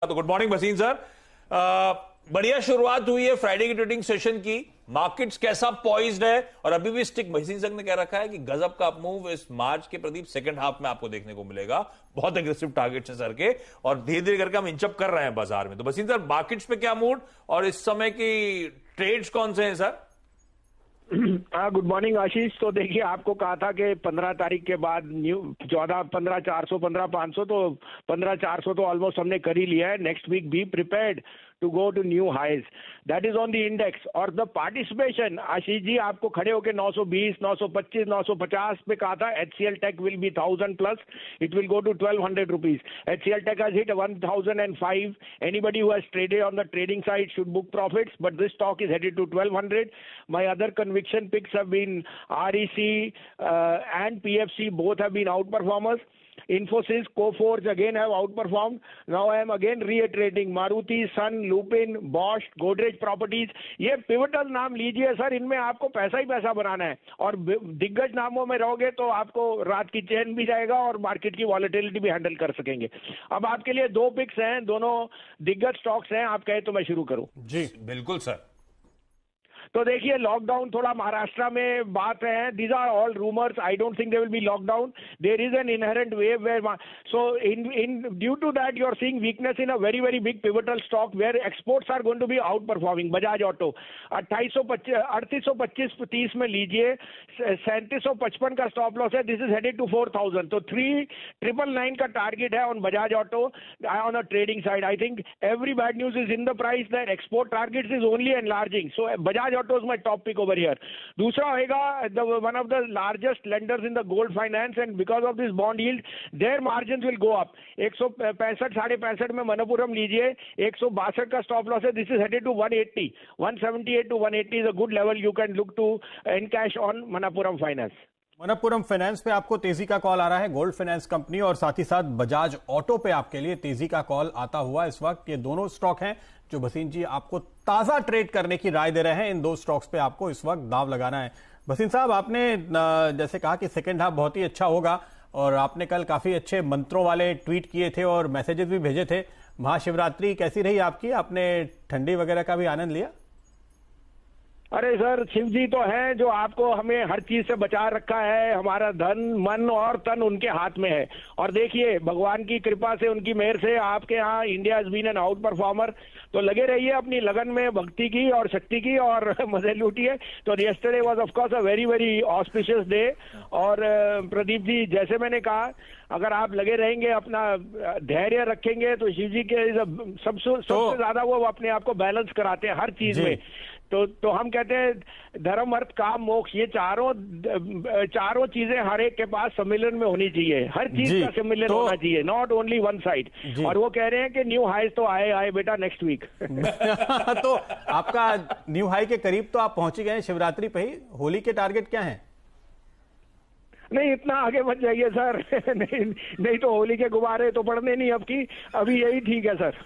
तो good morning Bhasin sir. बढ़िया शुरुआत हुई है फ्राइडे की ट्रेडिंग सेशन की। मार्केट्स कैसा पॉइज्ड है और अभी भी स्टिक भसीन सर ने कह रखा है कि गजब का अपमूव इस मार्च के प्रदीप सेकंड हाफ में आपको देखने को मिलेगा। बहुत एग्रेसिव टारगेट्स हैं सर के और धीरे धीरे करके हम इंचअप कर रहे हैं बाजार में। तो भसीन सर, मार्केट्स पे क्या मूड और इस समय की ट्रेड्स कौन से हैं सर? हाँ, गुड मॉर्निंग आशीष। तो देखिए, आपको कहा था कि 15 तारीख के बाद न्यू 15 500 तो 15 तो ऑलमोस्ट हमने कर ही लिया है। Next week be prepared to go to new highs, that is on the index. और द पार्टिसिपेशन, आशीष जी, आपको खड़े होकर 920, 925, 950 पे कहा था HCL tech will be 1000 plus, it will go to 1200 rupees. HCL tech has hit 1005. Anybody who has traded on the trading side should book profits, but this stock is headed to 1200. My other conviction picks have been REC and PFC, both have been outperformers. Infosys, Coforge again have outperformed. Now I am again reiterating Maruti, Sun, Lupin, Bosch, Godrej Properties. ये pivotal नाम लीजिए sir, इनमें आपको पैसा ही पैसा बनाना है और दिग्गज नामों में रहोगे तो आपको रात की चैन भी जाएगा और मार्केट की वॉलेटिलिटी भी हैंडल कर सकेंगे। अब आपके लिए दो पिक्स हैं, दोनों दिग्गज स्टॉक्स हैं। आप कहे तो मैं शुरू करूं? जी बिल्कुल सर। तो देखिए, लॉकडाउन थोड़ा महाराष्ट्र में बात है। These are all rumours, I don't think they will be lockdown. There is an inherent wave where, so in due to that you are seeing weakness in a very very big pivotal stock where exports are going to be outperforming. Bajaj auto 3825-30 में लीजिए, 3755 का stop loss है। This is headed to 4000, तो 3999 का target है on Bajaj auto on a trading side. I think every bad news is in the price that export targets is only enlarging, so Bajaj Auto is my top pick over here. दूसरा होगा one of the largest lenders in the gold finance, and because of this bond yield, their margins will go up. 165 65 में मनपुरम लीजिए, 162 का stop loss है। This is headed to 180, 178 to 180 is a good level you can look to encash on Manappuram finance. Manappuram finance पे आपको तेजी का call आ रहा है, गोल्ड फाइनेंस कंपनी, और साथ ही साथ बजाज ऑटो पे आपके लिए तेजी का कॉल आता हुआ इस वक्त। ये दोनों स्टॉक हैं जो भसीन जी आपको ताजा ट्रेड करने की राय दे रहे हैं। इन दो स्टॉक्स पे आपको इस वक्त दाव लगाना है। भसीन साहब, आपने जैसे कहा कि सेकेंड हाफ बहुत ही अच्छा होगा और आपने कल काफी अच्छे मंत्रों वाले ट्वीट किए थे और मैसेजेस भी भेजे थे। महाशिवरात्रि कैसी रही आपकी? आपने ठंडी वगैरह का भी आनंद लिया? अरे सर, शिव जी तो हैं जो आपको हमें हर चीज से बचा रखा है। हमारा धन, मन और तन उनके हाथ में है। और देखिए, भगवान की कृपा से, उनकी मेहर से आपके यहाँ India has been an outperformer. तो लगे रहिए अपनी लगन में, भक्ति की और शक्ति की, और मजे लूटिए। तो yesterday was of course a very very auspicious day. और प्रदीप जी, जैसे मैंने कहा, अगर आप लगे रहेंगे, अपना धैर्य रखेंगे, तो शिव जी के सबसे ज्यादा वो अपने आप को बैलेंस कराते हैं हर चीज में। तो हम कहते हैं धर्म, अर्थ, काम, मोक्ष, ये चारों चीजें हर एक के पास सम्मिलन में होनी चाहिए। हर चीज का सम्मिलन होना चाहिए, नॉट ओनली वन साइड। और वो कह रहे हैं कि न्यू हाई तो आए बेटा नेक्स्ट वीक। तो आपका न्यू हाई के करीब तो आप पहुंच गए शिवरात्रि पे ही। होली के टारगेट क्या है? नहीं, इतना आगे मत जाइए सर। नहीं तो होली के गुब्बारे तो पड़ने नहीं अब की। अभी यही ठीक है सर।